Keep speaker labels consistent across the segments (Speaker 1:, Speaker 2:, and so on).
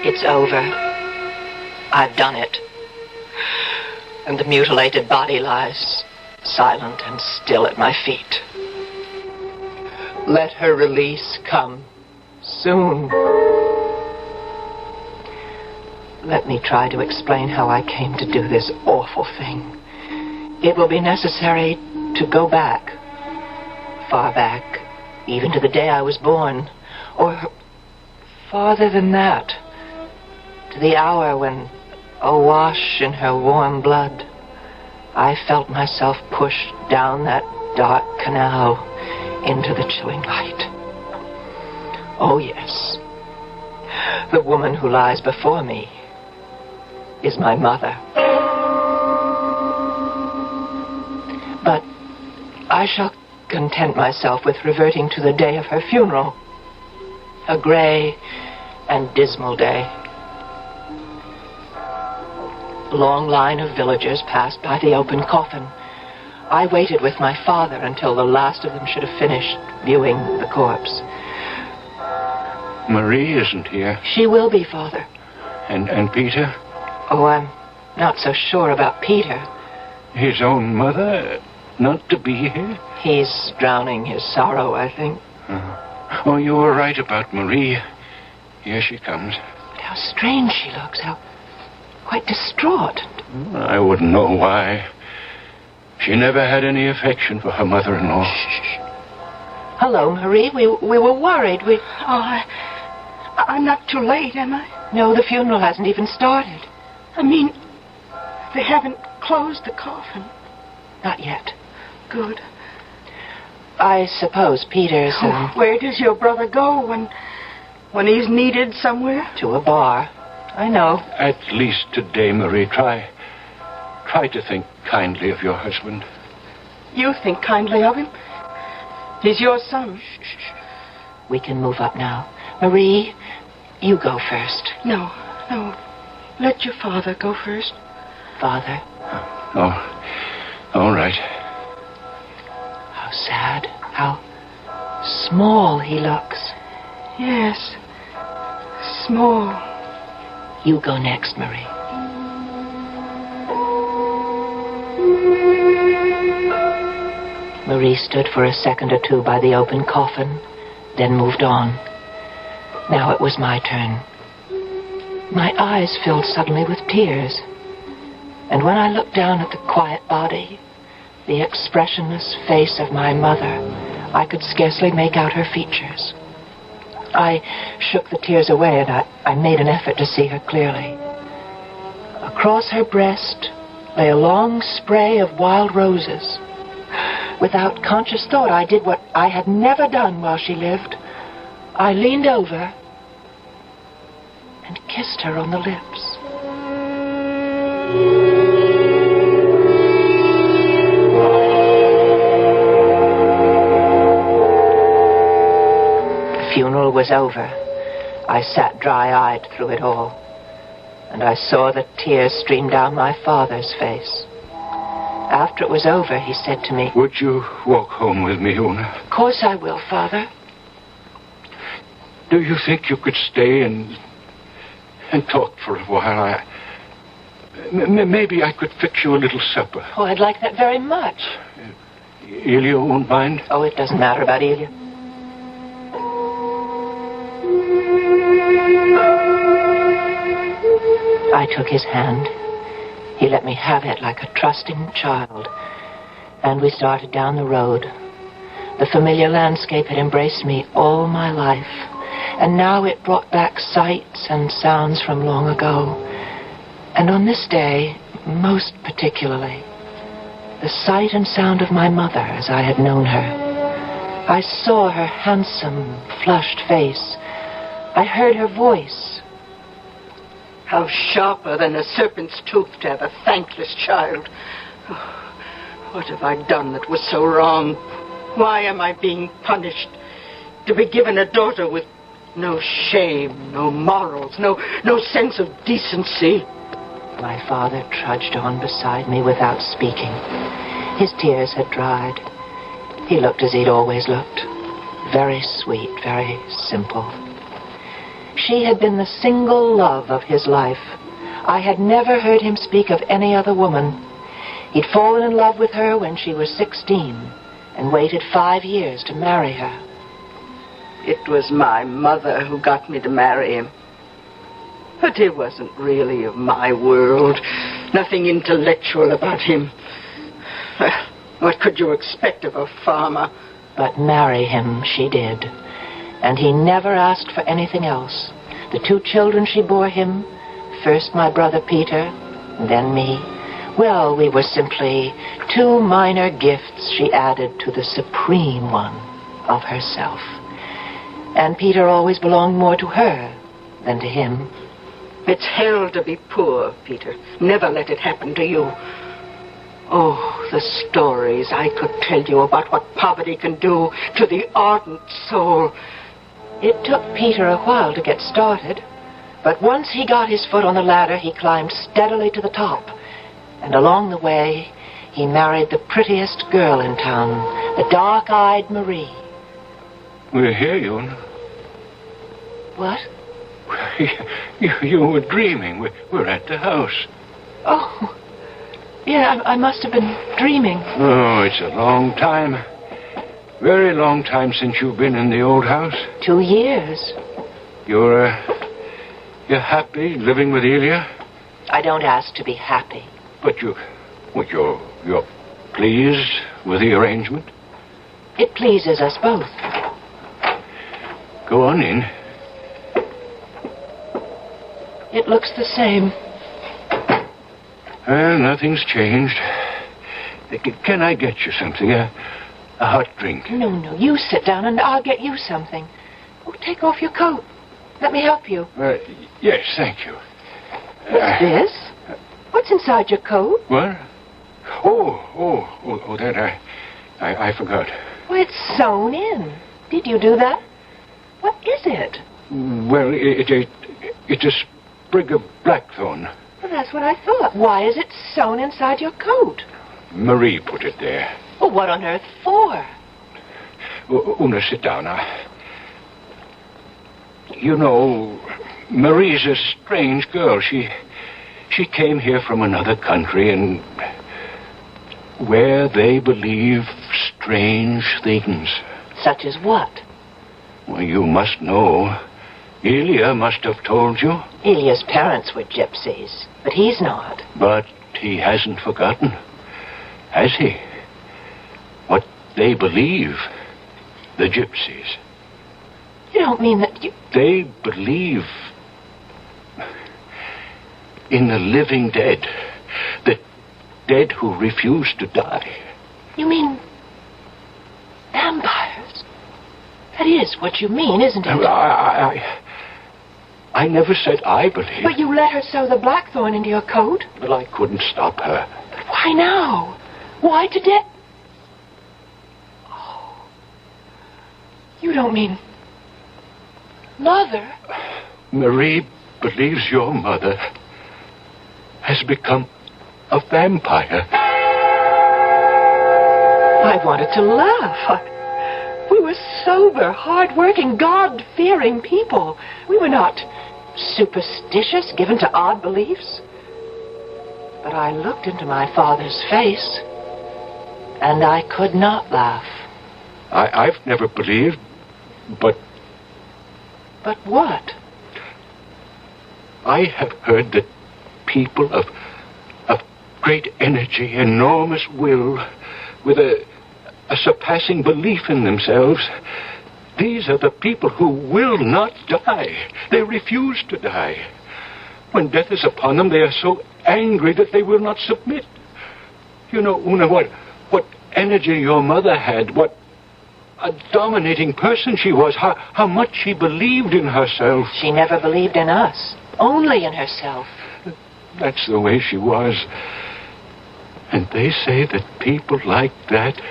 Speaker 1: It's over. I've done it. And the mutilated body lies silent and still at my feet. Let her release come soon. Let me try to explain how I came to do this awful thing. It will be necessary to go back, far back, even to the day I was born, or farther than that, to the hour when, awash in her warm blood, I felt myself pushed down that dark canal into the chilling light. Oh, yes. The woman who lies before me is my mother. But I shall content myself with reverting to the day of her funeral. A gray and dismal day. A long line of villagers passed by the open coffin. I waited with my father until the last of them should have finished viewing the corpse.
Speaker 2: Marie isn't here.
Speaker 1: She will be, Father.
Speaker 2: And Peter?
Speaker 1: Oh, I'm not so sure about Peter.
Speaker 2: His own mother not to be here?
Speaker 1: He's drowning his sorrow, I think.
Speaker 2: Oh, you were right about Marie. Here she comes.
Speaker 1: But how strange she looks. How quite distraught.
Speaker 2: I wouldn't know why. She never had any affection for her mother-in-law.
Speaker 1: Shh. Hello, Marie. We were worried.
Speaker 3: I'm not too late, am I?
Speaker 1: No, the funeral hasn't even started.
Speaker 3: I mean, they haven't closed the coffin.
Speaker 1: Not yet.
Speaker 3: Good.
Speaker 1: I suppose Peter's...
Speaker 3: Where does your brother go when he's needed somewhere?
Speaker 1: To a bar. I know.
Speaker 2: At least today, Marie, try to think kindly of your husband.
Speaker 3: You think kindly of him? He's your son.
Speaker 1: Shh. We can move up now. Marie, you go first.
Speaker 3: No. Let your father go first.
Speaker 1: Father?
Speaker 2: Oh, all right.
Speaker 1: How sad. How small he looks.
Speaker 3: Yes. Small.
Speaker 1: You go next, Marie. Marie stood for a second or two by the open coffin, then moved on. Now it was my turn. My eyes filled suddenly with tears. And when I looked down at the quiet body, the expressionless face of my mother, I could scarcely make out her features. I shook the tears away and I made an effort to see her clearly. Across her breast lay a long spray of wild roses. Without conscious thought, I did what I had never done while she lived. I leaned over and kissed her on the lips. The funeral was over. I sat dry-eyed through it all, and I saw the tears stream down my father's face. After it was over, he said to me,
Speaker 2: "Would you walk home with me, Una?"
Speaker 1: "Of course I will, Father."
Speaker 2: Do you think you could stay and talk for a while? Maybe I could fix you a little supper.
Speaker 1: Oh, I'd like that very much.
Speaker 2: Ilya won't mind?
Speaker 1: Oh, it doesn't matter about Ilya. I took his hand. He let me have it like a trusting child. And we started down the road. The familiar landscape had embraced me all my life. And now it brought back sights and sounds from long ago. And on this day, most particularly, the sight and sound of my mother as I had known her. I saw her handsome, flushed face. I heard her voice.
Speaker 3: How sharper than a serpent's tooth to have a thankless child. Oh, what have I done that was so wrong? Why am I being punished? To be given a daughter with no shame, no morals, no sense of decency.
Speaker 1: My father trudged on beside me without speaking. His tears had dried. He looked as he'd always looked. Very sweet, very simple. She had been the single love of his life. I had never heard him speak of any other woman. He'd fallen in love with her when she was 16 and waited 5 years to marry her.
Speaker 3: It was my mother who got me to marry him. But he wasn't really of my world. Nothing intellectual about him. What could you expect of a farmer?
Speaker 1: But marry him she did. And he never asked for anything else. The 2 children she bore him, first my brother Peter, then me, well, we were simply 2 minor gifts she added to the supreme one of herself. And Peter always belonged more to her than to him.
Speaker 3: It's hell to be poor, Peter. Never let it happen to you. Oh, the stories I could tell you about what poverty can do to the ardent soul.
Speaker 1: It took Peter a while to get started, but once he got his foot on the ladder, he climbed steadily to the top. And along the way, he married the prettiest girl in town, the dark-eyed Marie.
Speaker 2: We're here, Una.
Speaker 1: What?
Speaker 2: You were dreaming. We're at the house.
Speaker 1: Oh, yeah, I must have been dreaming.
Speaker 2: Oh, it's a long time. Very long time since you've been in the old house.
Speaker 1: 2 years.
Speaker 2: You're happy living with Elia?
Speaker 1: I don't ask to be happy.
Speaker 2: But you're pleased with the arrangement?
Speaker 1: It pleases us both.
Speaker 2: Go on in.
Speaker 1: It looks the same.
Speaker 2: Well, nothing's changed. Can I get you something? A hot drink?
Speaker 1: No, you sit down and I'll get you something. Oh, take off your coat. Let me help you.
Speaker 2: Yes, thank you.
Speaker 1: What's this? What's inside your coat?
Speaker 2: What? Oh, that I forgot.
Speaker 1: Well, it's sewn in. Did you do that? What is it?
Speaker 2: Well, it's a sprig of blackthorn.
Speaker 1: Well, that's what I thought. Why is it sewn inside your coat?
Speaker 2: Marie put it there.
Speaker 1: Well, what on earth for?
Speaker 2: Una, sit down now. You know, Marie's a strange girl. She came here from another country and where they believe strange things.
Speaker 1: Such as what?
Speaker 2: Well, you must know. Elia must have told you.
Speaker 1: Elia's parents were gypsies, but he's not.
Speaker 2: But he hasn't forgotten, has he? What they believe, the gypsies.
Speaker 1: You don't mean that you...
Speaker 2: They believe in the living dead. The dead who refuse to die.
Speaker 1: You mean vampires? That is what you mean, isn't it?
Speaker 2: I never said I believe.
Speaker 1: But you let her sew the blackthorn into your coat?
Speaker 2: But I couldn't stop her.
Speaker 1: But why now? Why today? Oh. You don't mean... Mother?
Speaker 2: Marie believes your mother has become a vampire.
Speaker 1: I wanted to laugh. We were sober, hard-working, God-fearing people. We were not superstitious, given to odd beliefs. But I looked into my father's face, and I could not laugh.
Speaker 2: I've never believed, but...
Speaker 1: But what?
Speaker 2: I have heard that people of great energy, enormous will, with a surpassing belief in themselves, these are the people who will not die. They refuse to die. When death is upon them, they are so angry that they will not submit. You know, Una, what energy your mother had, what a dominating person she was, how much she believed in herself.
Speaker 1: She never believed in us, only in herself.
Speaker 2: That's the way she was. And they say that people like that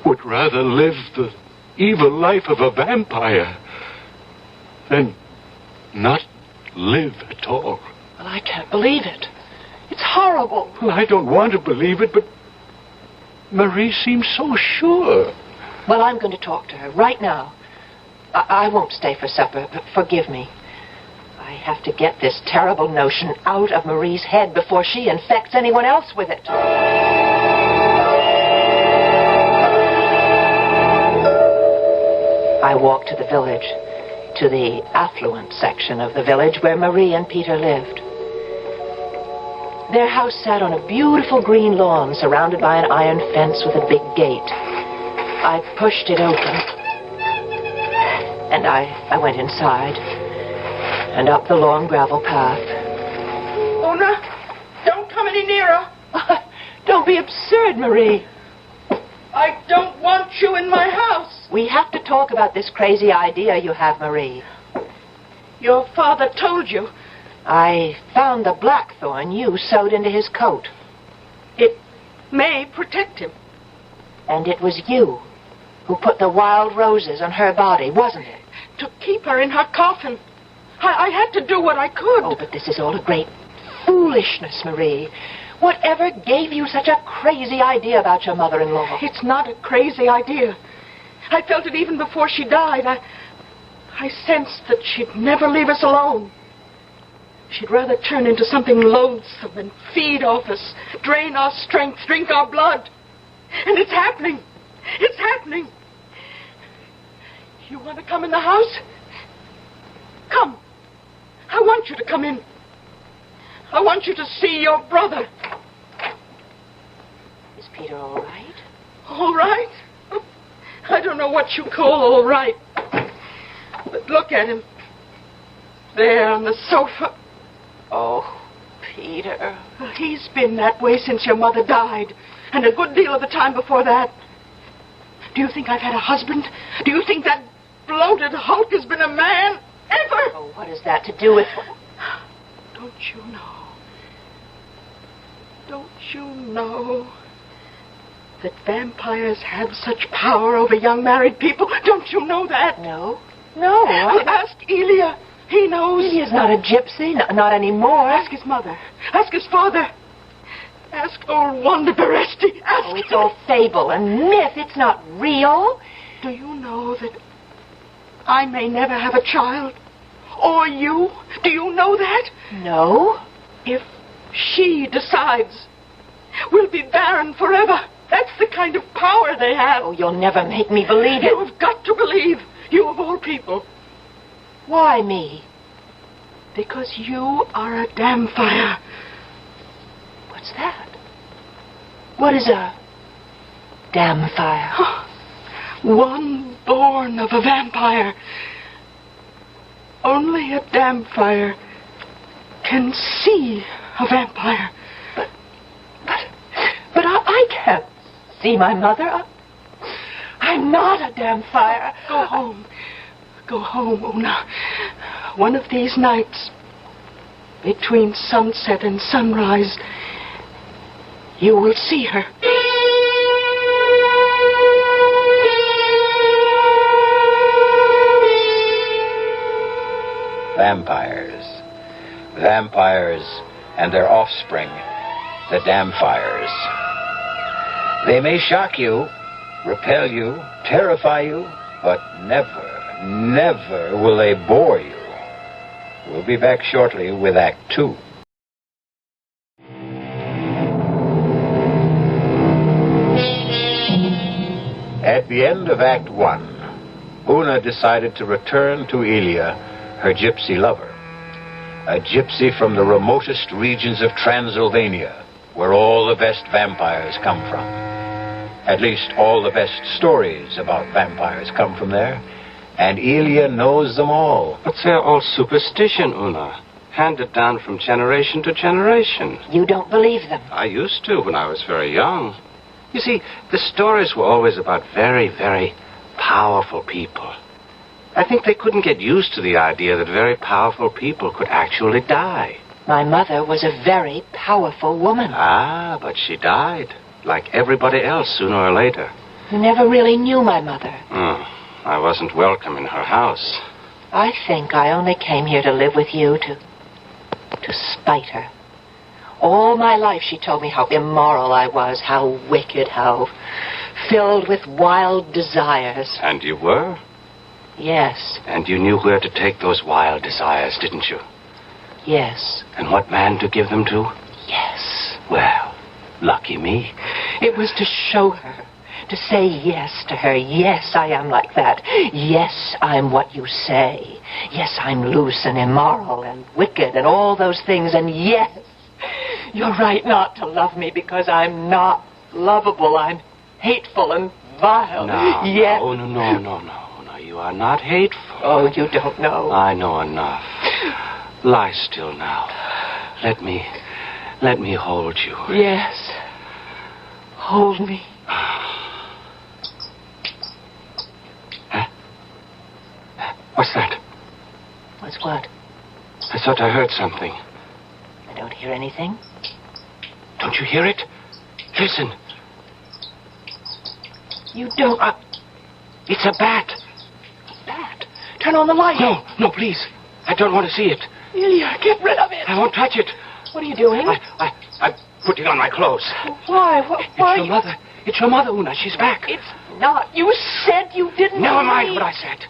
Speaker 2: would rather live the evil life of a vampire than not live at all.
Speaker 1: Well, I can't believe it. It's horrible.
Speaker 2: Well, I don't want to believe it, but Marie seems so sure.
Speaker 1: Well, I'm going to talk to her right now. I won't stay for supper, but forgive me. I have to get this terrible notion out of Marie's head before she infects anyone else with it. I walked to the village, to the affluent section of the village where Marie and Peter lived. Their house sat on a beautiful green lawn surrounded by an iron fence with a big gate. I pushed it open, and I went inside and up the long gravel path.
Speaker 3: Una, don't come any nearer.
Speaker 1: Don't be absurd, Marie.
Speaker 3: I don't want you in my house.
Speaker 1: We have to talk about this crazy idea you have, Marie.
Speaker 3: Your father told you.
Speaker 1: I found the blackthorn you sewed into his coat.
Speaker 3: It may protect him.
Speaker 1: And it was you who put the wild roses on her body, wasn't it?
Speaker 3: To keep her in her coffin. I had to do what I could.
Speaker 1: Oh, but this is all a great foolishness, Marie. Whatever gave you such a crazy idea about your mother-in-law?
Speaker 3: It's not a crazy idea. I felt it even before she died. I sensed that she'd never leave us alone. She'd rather turn into something loathsome and feed off us, drain our strength, drink our blood. And it's happening. It's happening. You want to come in the house? Come. I want you to come in. I want you to see your brother.
Speaker 1: Is Peter all right?
Speaker 3: All right? I don't know what you call all right. But look at him. There on the sofa.
Speaker 1: Oh, Peter.
Speaker 3: He's been that way since your mother died, and a good deal of the time before that. Do you think I've had a husband? Do you think that bloated hulk has been a man? Ever?
Speaker 1: Oh, what has that to do with...
Speaker 3: Don't you know? Don't you know that vampires have such power over young married people? Don't you know that?
Speaker 1: No.
Speaker 3: Well, ask Elia. He knows.
Speaker 1: Elia's not a gypsy, not anymore.
Speaker 3: Ask his mother. Ask his father. Ask old Wanda Beresti. Ask
Speaker 1: it's all fable and myth. It's not real.
Speaker 3: Do you know that I may never have a child? Or you? Do you know that?
Speaker 1: No.
Speaker 3: If she decides, we'll be barren forever. That's the kind of power they have.
Speaker 1: Oh, you'll never make me believe it.
Speaker 3: You have got to believe. You of all people.
Speaker 1: Why me?
Speaker 3: Because you are a damn fire.
Speaker 1: What's that? What is a damn fire?
Speaker 3: One born of a vampire. Only a damn fire can see a vampire.
Speaker 1: But I can't see my mother. I'm not a damn fire.
Speaker 3: Go home. Go home, Una. One of these nights, between sunset and sunrise, you will see her.
Speaker 4: Vampires. Vampires and their offspring, the Damfires. They may shock you, repel you, terrify you, but never will they bore you. We'll be back shortly with Act 2. At the end of Act 1, Una decided to return to Elia, her gypsy lover. A gypsy from the remotest regions of Transylvania, where all the best vampires come from. At least all the best stories about vampires come from there, and Elia knows them all.
Speaker 5: But they're all superstition, Una. Handed down from generation to generation.
Speaker 1: You don't believe them?
Speaker 5: I used to when I was very young. You see, the stories were always about very, very powerful people. I think they couldn't get used to the idea that very powerful people could actually die.
Speaker 1: My mother was a very powerful woman.
Speaker 5: Ah, but she died, like everybody else, sooner or later.
Speaker 1: You never really knew my mother.
Speaker 5: I wasn't welcome in her house.
Speaker 1: I think I only came here to live with you to spite her. All my life she told me how immoral I was, how wicked, how filled with wild desires.
Speaker 5: And you were?
Speaker 1: Yes.
Speaker 5: And you knew where to take those wild desires, didn't you?
Speaker 1: Yes.
Speaker 5: And what man to give them to?
Speaker 1: Yes.
Speaker 5: Well, lucky me.
Speaker 1: It was to show her. To say yes to her. Yes, I am like that. Yes, I'm what you say. Yes, I'm loose and immoral and wicked and all those things. And yes, you're right not to love me because I'm not lovable. I'm hateful and vile.
Speaker 5: No,
Speaker 1: yes.
Speaker 5: No, you are not hateful.
Speaker 1: Oh, you don't know.
Speaker 5: I know enough. Lie still now. Let me hold you.
Speaker 1: Yes. Hold me.
Speaker 5: What's that?
Speaker 1: What's what?
Speaker 5: I thought I heard something.
Speaker 1: I don't hear anything.
Speaker 5: Don't you hear it? Listen.
Speaker 1: You don't...
Speaker 5: It's a bat.
Speaker 1: Bat? Turn on the light.
Speaker 5: No, please. I don't want to see it.
Speaker 1: Ilya, get rid of it.
Speaker 5: I won't touch it.
Speaker 1: What are you doing?
Speaker 5: I'm putting on my clothes.
Speaker 1: Why? Why?
Speaker 5: It's your mother. It's your mother, Una. She's back.
Speaker 1: It's not. You said you didn't.
Speaker 5: Never mind what I said.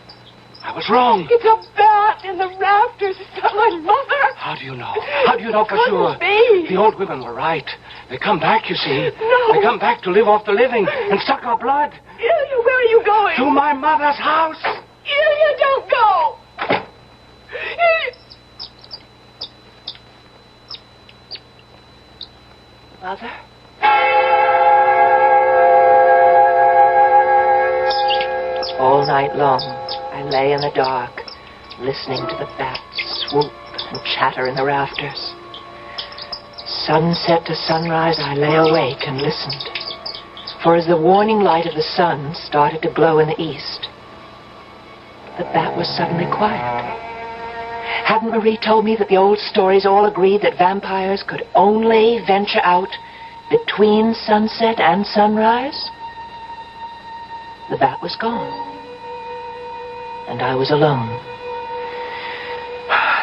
Speaker 5: I was wrong.
Speaker 1: It's a bat in the rafters. It's not my mother.
Speaker 5: How do you know? How do you know for sure?
Speaker 1: Be.
Speaker 5: The old women were right. They come back, you see.
Speaker 1: No.
Speaker 5: They come back to live off the living and suck our blood.
Speaker 1: Ilya, where are you going?
Speaker 5: To my mother's house.
Speaker 1: Ilya, don't go. Ilya. Mother? All night long, I lay in the dark, listening to the bats swoop and chatter in the rafters. Sunset to sunrise, I lay awake and listened. For as the warning light of the sun started to glow in the east, the bat was suddenly quiet. Hadn't Marie told me that the old stories all agreed that vampires could only venture out between sunset and sunrise? The bat was gone. And I was alone.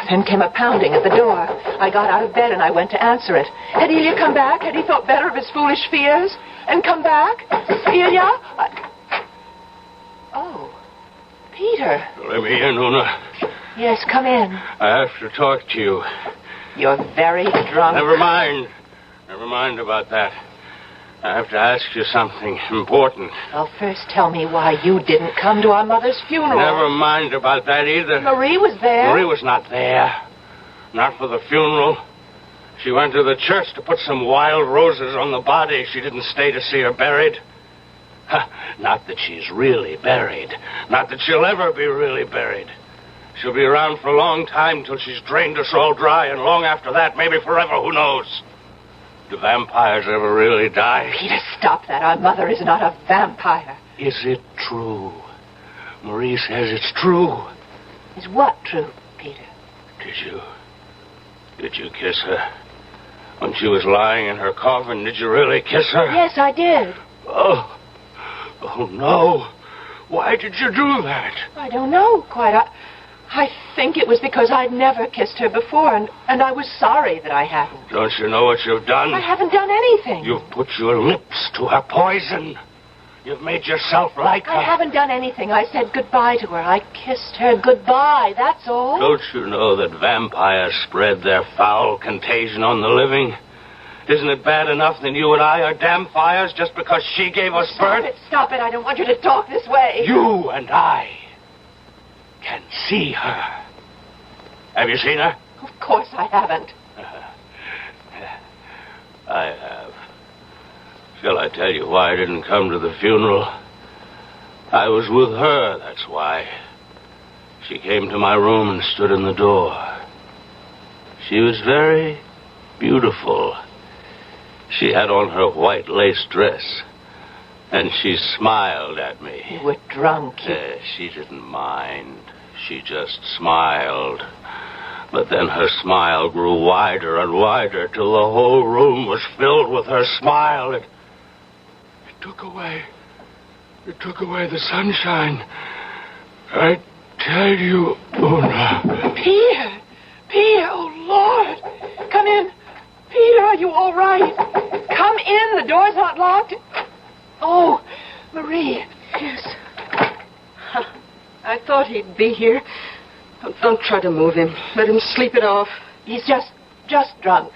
Speaker 1: Then came a pounding at the door. I got out of bed and I went to answer it. Had Ilya come back? Had he thought better of his foolish fears and come back? Ilya? Oh, Peter.
Speaker 2: Let me in, Una.
Speaker 1: Yes, come in.
Speaker 2: I have to talk to you.
Speaker 1: You're very drunk.
Speaker 2: Never mind. Never mind about that. I have to ask you something important.
Speaker 1: Well, first tell me why you didn't come to our mother's funeral.
Speaker 2: Never mind about that either.
Speaker 1: Marie was there.
Speaker 2: Marie was not there. Not for the funeral. She went to the church to put some wild roses on the body. She didn't stay to see her buried. Not that she's really buried. Not that she'll ever be really buried. She'll be around for a long time till she's drained us all dry, and long after that, maybe forever, who knows? Do vampires ever really die?
Speaker 1: Peter, stop that. Our mother is not a vampire.
Speaker 2: Is it true? Marie says it's true.
Speaker 1: Is what true, Peter?
Speaker 2: Did you kiss her? When she was lying in her coffin, did you really kiss her?
Speaker 1: Yes, I did.
Speaker 2: Oh no. Why did you do that?
Speaker 1: I don't know quite. I think it was because I'd never kissed her before, and I was sorry that I hadn't.
Speaker 2: Don't you know what you've done?
Speaker 1: I haven't done anything.
Speaker 2: You've put your lips to her poison. You've made yourself like her.
Speaker 1: I haven't done anything. I said goodbye to her. I kissed her goodbye, that's all.
Speaker 2: Don't you know that vampires spread their foul contagion on the living? Isn't it bad enough that you and I are damn fires just because she gave us birth?
Speaker 1: Stop it. I don't want you to talk this way.
Speaker 2: You and I can see her. Have you seen her?
Speaker 1: Of course I haven't.
Speaker 2: I have. Shall I tell you why I didn't come to the funeral? I was with her, that's why. She came to my room and stood in the door. She was very beautiful. She had on her white lace dress, and she smiled at me.
Speaker 1: You were drunk.
Speaker 2: She didn't mind. She just smiled. But then her smile grew wider and wider till the whole room was filled with her smile. It took away the sunshine. I tell you, Una.
Speaker 1: Peter, oh Lord. Come in. Peter, are you all right? Come in. The door's not locked. Oh, Marie.
Speaker 3: Yes. I thought he'd be here. Don't try to move him. Let him sleep it off.
Speaker 1: He's just drunk.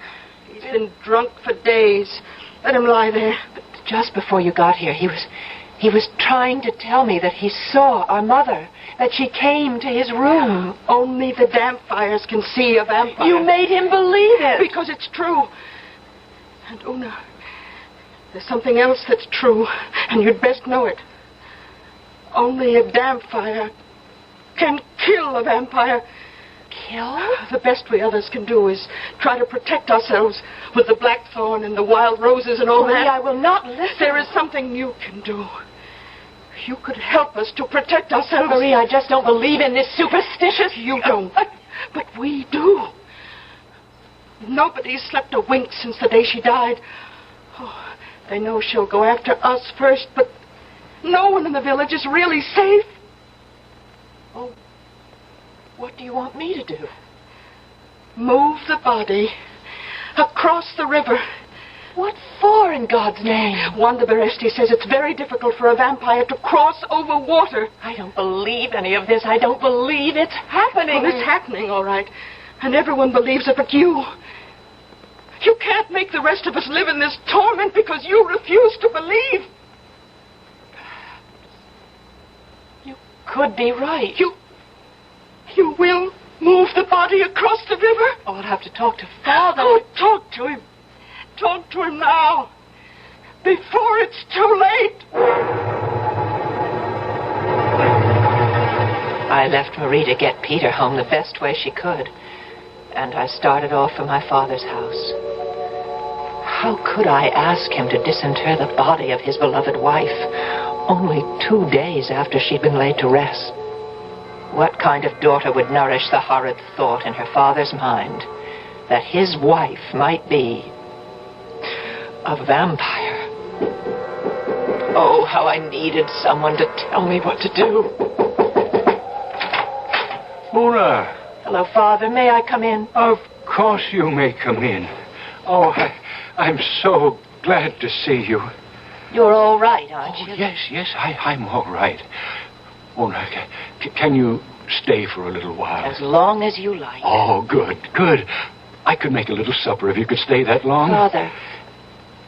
Speaker 3: He's been drunk for days. Let him lie there.
Speaker 1: But just before you got here, he was trying to tell me that he saw our mother, that she came to his room.
Speaker 3: Only the vampires can see a vampire.
Speaker 1: You made him believe it.
Speaker 3: Because it's true. And Una, there's something else that's true, and you'd best know it. Only a vampire can kill a vampire.
Speaker 1: Kill?
Speaker 3: The best we others can do is try to protect ourselves with the blackthorn and the wild roses and all
Speaker 1: Marie,
Speaker 3: that.
Speaker 1: I will not listen.
Speaker 3: There is something you can do. You could help us to protect ourselves.
Speaker 1: Marie, I just don't believe in this superstitious...
Speaker 3: You don't. But we do. Nobody's slept a wink since the day she died. Oh, they know she'll go after us first, but no one in the village is really safe.
Speaker 1: Oh, what do you want me to do?
Speaker 3: Move the body across the river.
Speaker 1: What for, in God's name?
Speaker 3: Wanda Beresti says it's very difficult for a vampire to cross over water.
Speaker 1: I don't believe any of this. I don't believe it's happening.
Speaker 3: Well, it's happening, all right. And everyone believes it but you. You can't make the rest of us live in this torment because you refuse to believe.
Speaker 1: You could be right.
Speaker 3: You will move the body across the river?
Speaker 1: Oh, I'll have to talk to Father.
Speaker 3: Oh, talk to him. Talk to him now. Before it's too late.
Speaker 1: I left Marie to get Peter home the best way she could. And I started off for my father's house. How could I ask him to disinter the body of his beloved wife only 2 days after she'd been laid to rest? What kind of daughter would nourish the horrid thought in her father's mind that his wife might be a vampire? Oh, how I needed someone to tell me what to do.
Speaker 2: Una!
Speaker 1: Hello, Father. May I come in?
Speaker 2: Of course you may come in. Oh, I'm so glad to see you.
Speaker 1: You're all right, aren't you?
Speaker 2: Yes, I'm all right. Una, can you stay for a little while?
Speaker 1: As long as you like.
Speaker 2: Oh, good. I could make a little supper if you could stay that long.
Speaker 1: Father,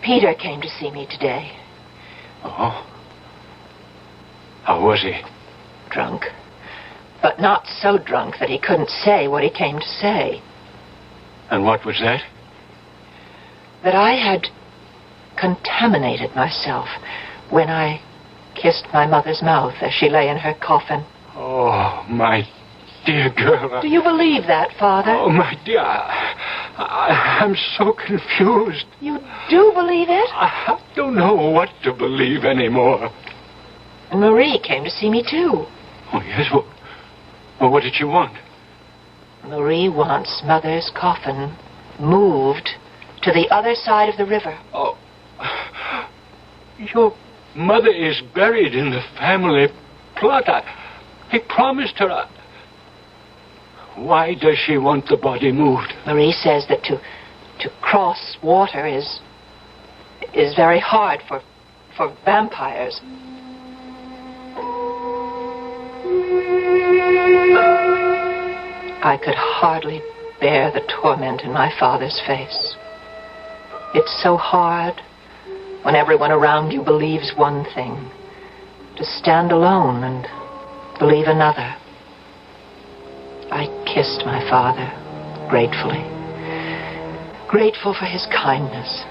Speaker 1: Peter came to see me today.
Speaker 2: Oh? How was he?
Speaker 1: Drunk. But not so drunk that he couldn't say what he came to say.
Speaker 2: And what was that?
Speaker 1: That I had contaminated myself when I kissed my mother's mouth as she lay in her coffin.
Speaker 2: Oh, my dear girl.
Speaker 1: Do you believe that, Father?
Speaker 2: Oh, my dear, I'm so confused.
Speaker 1: You do believe it?
Speaker 2: I don't know what to believe anymore.
Speaker 1: And Marie came to see me, too.
Speaker 2: Oh, yes? Well, what did she want?
Speaker 1: Marie wants Mother's coffin moved to the other side of the river.
Speaker 2: Oh, your mother is buried in the family plot. I promised her. Why does she want the body moved?
Speaker 1: Marie says that to cross water is very hard for vampires. I could hardly bear the torment in my father's face. It's so hard when everyone around you believes one thing, to stand alone and believe another. I kissed my father gratefully. Grateful for his kindness,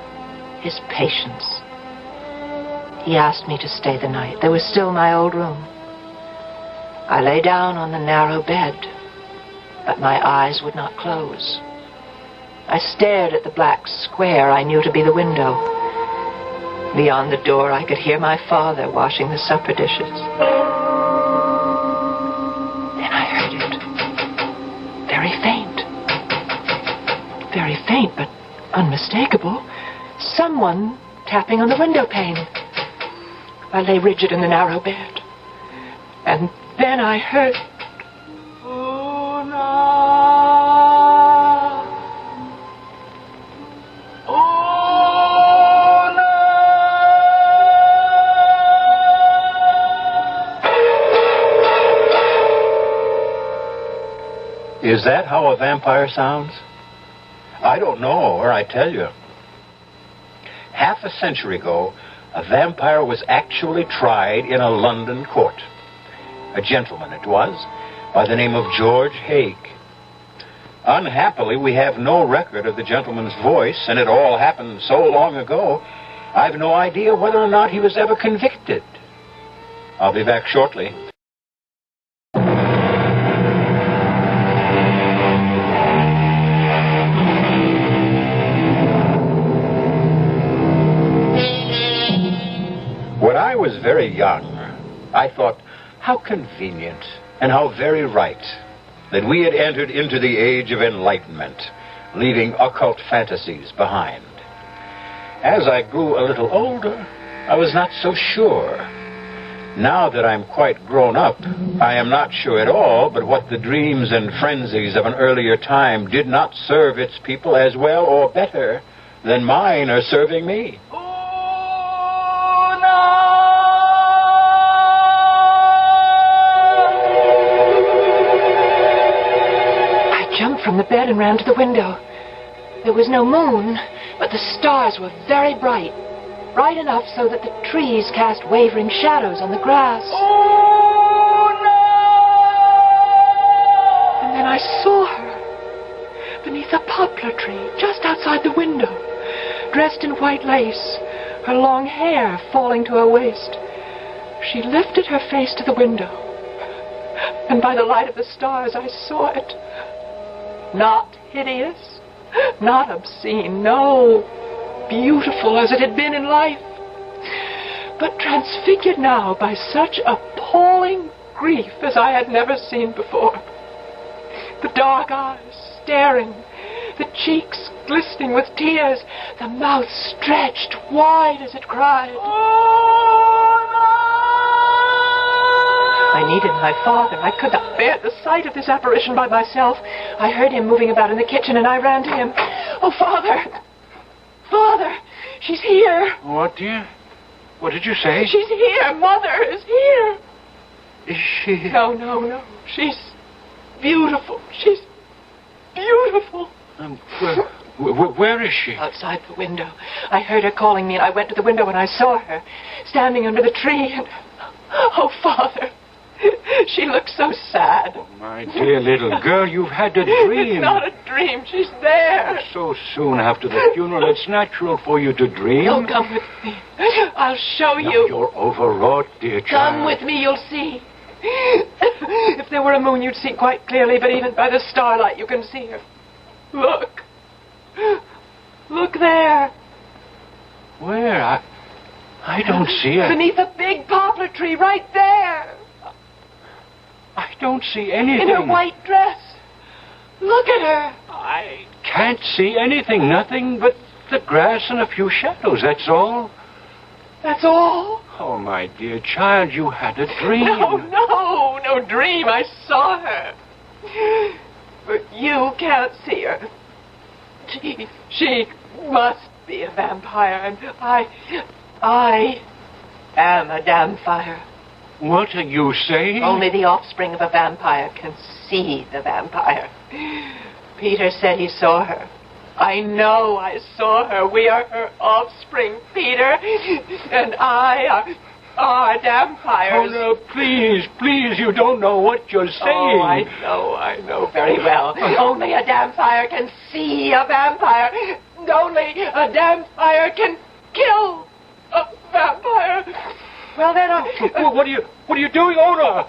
Speaker 1: his patience. He asked me to stay the night. There was still my old room. I lay down on the narrow bed, but my eyes would not close. I stared at the black square I knew to be the window. Beyond the door, I could hear my father washing the supper dishes. Then I heard it. Very faint, but unmistakable. Someone tapping on the window pane. I lay rigid in the narrow bed. And then I heard...
Speaker 4: Is that how a vampire sounds? I don't know, or I tell you. Half a century ago, a vampire was actually tried in a London court. A gentleman it was, by the name of George Haig. Unhappily, we have no record of the gentleman's voice, and it all happened so long ago, I've no idea whether or not he was ever convicted. I'll be back shortly. When I was very young, I thought, how convenient and how very right that we had entered into the age of enlightenment, leaving occult fantasies behind. As I grew a little older, I was not so sure. Now that I'm quite grown up, I am not sure at all but what the dreams and frenzies of an earlier time did not serve its people as well or better than mine are serving me.
Speaker 1: Jumped from the bed and ran to the window. There was no moon, but the stars were very bright. Bright enough so that the trees cast wavering shadows on the grass. Oh, no! And then I saw her beneath a poplar tree just outside the window, dressed in white lace, her long hair falling to her waist. She lifted her face to the window, and by the light of the stars I saw it. Not hideous, not obscene, no, beautiful as it had been in life, but transfigured now by such appalling grief as I had never seen before. The dark eyes staring, the cheeks glistening with tears, the mouth stretched wide as it cried. I needed my father. I could not bear the sight of this apparition by myself. I heard him moving about in the kitchen, and I ran to him. Oh, Father! Father! She's here!
Speaker 2: What, dear? What did you say?
Speaker 1: She's here! Mother is here!
Speaker 2: Is she?
Speaker 1: No. She's beautiful. She's beautiful.
Speaker 2: Where is she?
Speaker 1: Outside the window. I heard her calling me, and I went to the window, and I saw her standing under the tree, and... Oh, Father! She looks so sad.
Speaker 2: Oh, my dear little girl, you've had a dream.
Speaker 1: It's not a dream. She's there.
Speaker 2: So soon after the funeral, it's natural for you to dream.
Speaker 1: Oh, come with me. I'll show you.
Speaker 2: No, you're overwrought, dear child.
Speaker 1: Come with me, you'll see. If there were a moon, you'd see quite clearly, but even by the starlight, you can see her. Look. Look there.
Speaker 2: Where? I don't see her.
Speaker 1: Beneath a big poplar tree, right there.
Speaker 2: I don't see anything.
Speaker 1: In her white dress. Look at her.
Speaker 2: I can't see anything. Nothing but the grass and a few shadows, that's all.
Speaker 1: That's all?
Speaker 2: Oh, my dear child, you had a dream.
Speaker 1: No dream. I saw her. But you can't see her. She must be a vampire, and I am a damn fire.
Speaker 2: What are you saying?
Speaker 1: Only the offspring of a vampire can see the vampire. Peter said he saw her. I know I saw her. We are her offspring, Peter. And I are vampires.
Speaker 2: Oh, no, please, you don't know what you're saying.
Speaker 1: Oh, I know very well. Only a vampire can see a vampire. Only a vampire can kill a vampire. Well, then
Speaker 2: What are you doing, Ona?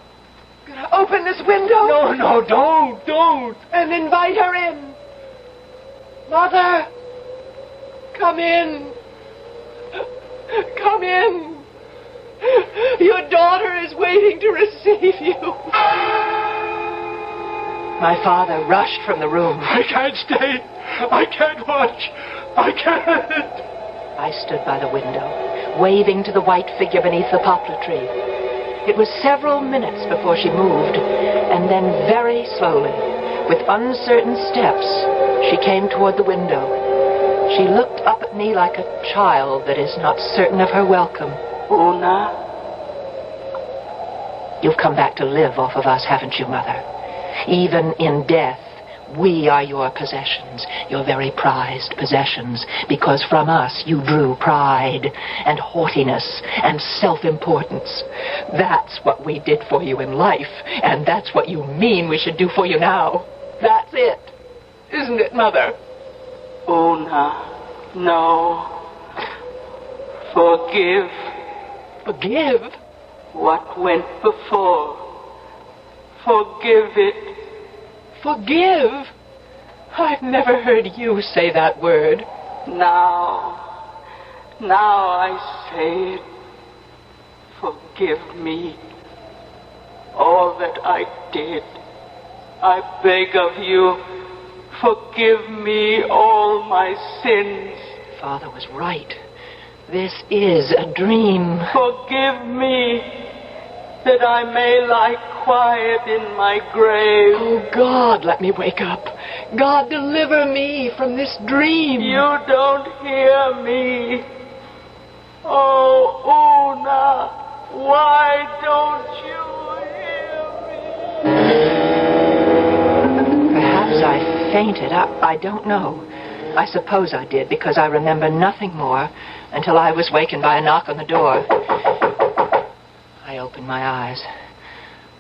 Speaker 1: Gonna open this window?
Speaker 2: No, don't.
Speaker 1: And invite her in. Mother, come in. Come in. Your daughter is waiting to receive you. My father rushed from the room.
Speaker 2: I can't stay. I can't watch. I can't.
Speaker 1: I stood by the window, waving to the white figure beneath the poplar tree. It was several minutes before she moved, and then very slowly, with uncertain steps, she came toward the window. She looked up at me like a child that is not certain of her welcome.
Speaker 3: Una?
Speaker 1: You've come back to live off of us, haven't you, Mother? Even in death, we are your possessions, your very prized possessions, because from us you drew pride and haughtiness and self-importance. That's what we did for you in life, and that's what you mean we should do for you now. That's it. Isn't it, Mother?
Speaker 3: Una, no. Forgive
Speaker 1: Forgive?
Speaker 3: what went before. Forgive it.
Speaker 1: Forgive? I've never heard you say that word.
Speaker 3: Now I say it. Forgive me. All that I did. I beg of you, forgive me all my sins.
Speaker 1: Father was right. This is a dream.
Speaker 3: Forgive me, that I may lie quiet in my grave.
Speaker 1: Oh, God, let me wake up. God, deliver me from this dream.
Speaker 3: You don't hear me. Oh, Una, why don't you hear me?
Speaker 1: Perhaps I fainted. I don't know. I suppose I did, because I remember nothing more until I was wakened by a knock on the door. I opened my eyes.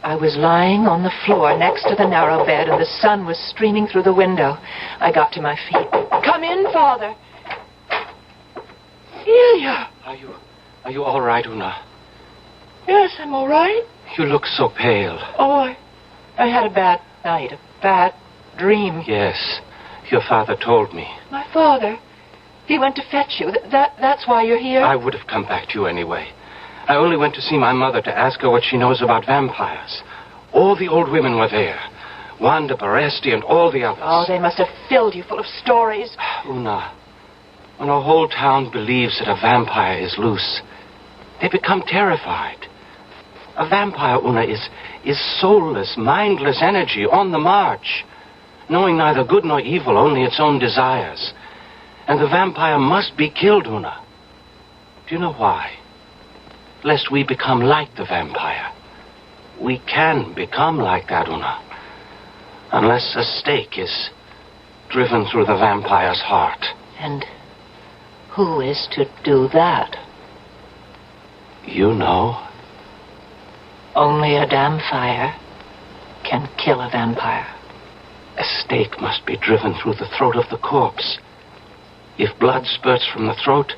Speaker 1: I was lying on the floor next to the narrow bed, and the sun was streaming through the window. I got to my feet. Come in, Father. Ilya!
Speaker 5: Are you all right, Una?
Speaker 1: Yes, I'm all right.
Speaker 5: You look so pale.
Speaker 1: Oh, I had a bad night, a bad dream.
Speaker 5: Yes, your father told me.
Speaker 1: My father? He went to fetch you. That's why you're here?
Speaker 5: I would have come back to you anyway. I only went to see my mother to ask her what she knows about vampires. All the old women were there. Wanda Baresti and all the others.
Speaker 1: Oh, they must have filled you full of stories.
Speaker 5: Una, when a whole town believes that a vampire is loose, they become terrified. A vampire, Una, is soulless, mindless energy on the march, knowing neither good nor evil, only its own desires. And the vampire must be killed, Una. Do you know why? Lest we become like the vampire. We can become like that, Una, unless a stake is driven through the vampire's heart.
Speaker 1: And who is to do that?
Speaker 5: You know.
Speaker 1: Only a damn fire can kill a vampire.
Speaker 5: A stake must be driven through the throat of the corpse. If blood spurts from the throat,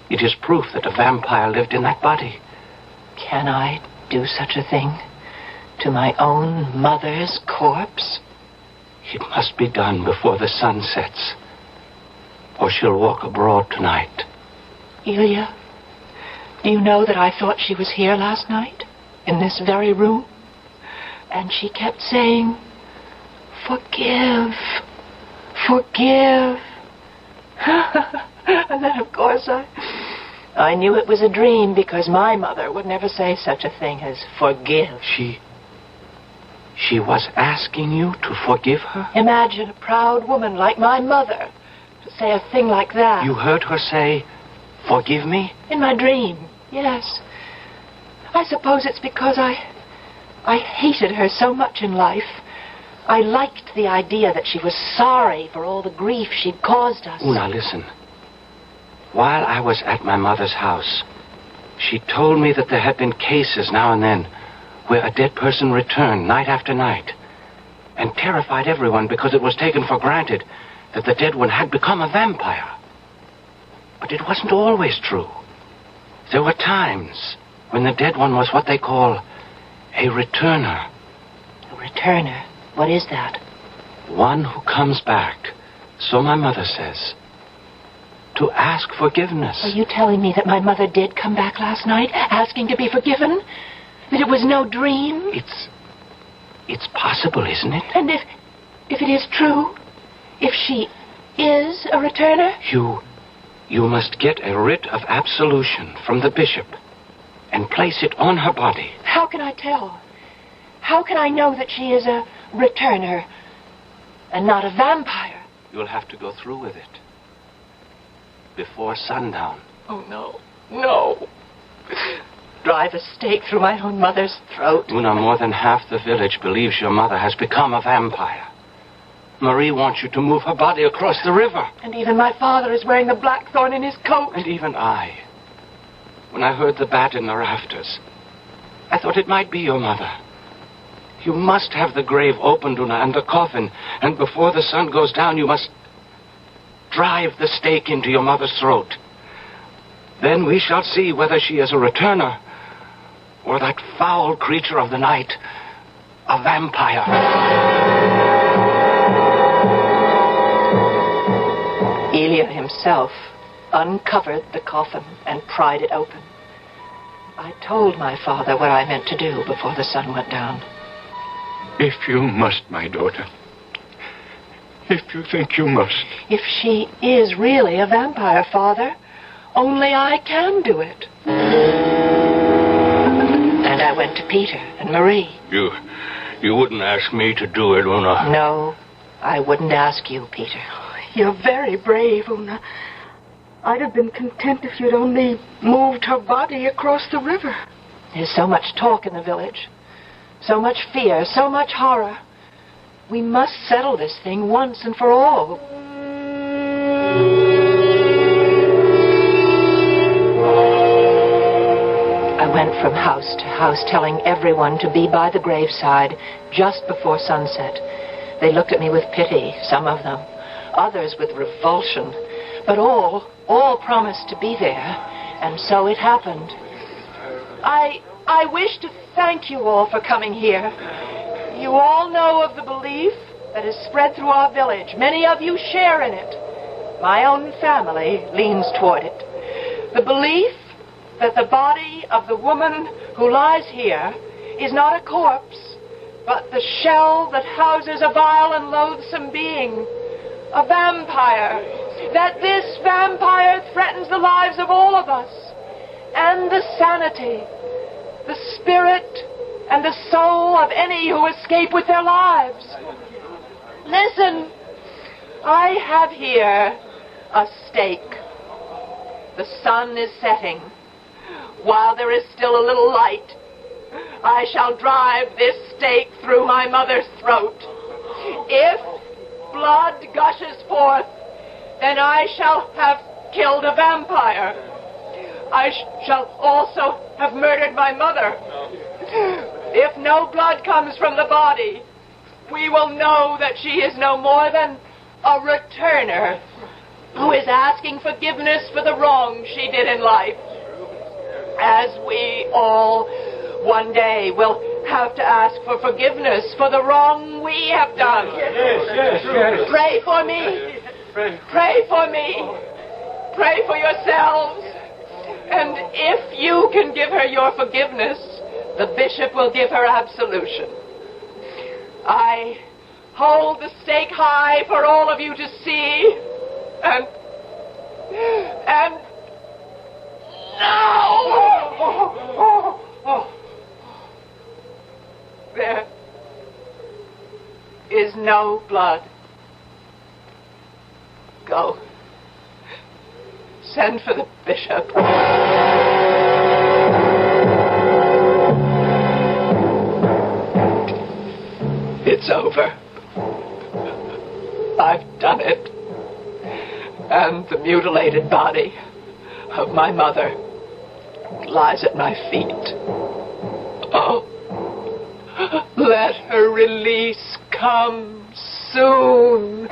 Speaker 5: it is proof that a vampire lived in that body.
Speaker 1: Can I do such a thing to my own mother's corpse?
Speaker 5: It must be done before the sun sets, or she'll walk abroad tonight.
Speaker 1: Ilya, do you know that I thought she was here last night, in this very room? And she kept saying, forgive, forgive. And then, of course, I knew it was a dream, because my mother would never say such a thing as forgive.
Speaker 5: She was asking you to forgive her?
Speaker 1: Imagine a proud woman like my mother to say a thing like that.
Speaker 5: You heard her say, forgive me?
Speaker 1: In my dream, yes. I suppose it's because I hated her so much in life. I liked the idea that she was sorry for all the grief she'd caused us.
Speaker 5: Una, listen. While I was at my mother's house, she told me that there had been cases now and then where a dead person returned night after night and terrified everyone because it was taken for granted that the dead one had become a vampire. But it wasn't always true. There were times when the dead one was what they call a returner.
Speaker 1: A returner? What is that?
Speaker 5: One who comes back, so my mother says, to ask forgiveness.
Speaker 1: Are you telling me that my mother did come back last night, asking to be forgiven? That it was no dream?
Speaker 5: It's possible, isn't it?
Speaker 1: And if it is true, if she is a returner?
Speaker 5: You must get a writ of absolution from the bishop and place it on her body.
Speaker 1: How can I tell? How can I know that she is a returner and not a vampire?
Speaker 5: You'll have to go through with it before sundown.
Speaker 1: Oh, no. No.
Speaker 3: drive a stake through my own mother's throat.
Speaker 5: Una, more than half the village believes your mother has become a vampire. Marie wants you to move her body across the river.
Speaker 3: And even my father is wearing the blackthorn in his coat.
Speaker 5: And even I. When I heard the bat in the rafters, I thought it might be your mother. You must have the grave opened, Una, and the coffin. And before the sun goes down, you must drive the stake into your mother's throat. Then we shall see whether she is a returner or that foul creature of the night, a vampire.
Speaker 3: Elia himself uncovered the coffin and pried it open. I told my father what I meant to do before the sun went down.
Speaker 2: If you must, my daughter. If you think you must.
Speaker 3: If she is really a vampire, Father, only I can do it. And I went to Peter and Marie.
Speaker 5: You wouldn't ask me to do it, Una.
Speaker 3: No, I wouldn't ask you, Peter. You're very brave, Una. I'd have been content if you'd only moved her body across the river. There's so much talk in the village. So much fear, so much horror. We must settle this thing once and for all. I went from house to house telling everyone to be by the graveside just before sunset. They looked at me with pity, some of them. Others with revulsion. But all promised to be there. And so it happened. I wish to thank you all for coming here. You all know of the belief that is spread through our village. Many of you share in it. My own family leans toward it. The belief that the body of the woman who lies here is not a corpse, but the shell that houses a vile and loathsome being, a vampire. That this vampire threatens the lives of all of us, and the sanity, the spirit, and the soul of any who escape with their lives. Listen, I have here a stake. The sun is setting. While there is still a little light, I shall drive this stake through my mother's throat. If blood gushes forth, then I shall have killed a vampire. I shall also have murdered my mother. If no blood comes from the body, we will know that she is no more than a returner who is asking forgiveness for the wrong she did in life. As we all one day will have to ask for forgiveness for the wrong we have done. Yes. Pray for me. Pray for me. Pray for yourselves. And if you can give her your forgiveness, the bishop will give her absolution. I hold the stake high for all of you to see. And now! There is no blood. Go. Send for the bishop. It's over. I've done it. And the mutilated body of my mother lies at my feet. Oh, let her release come soon.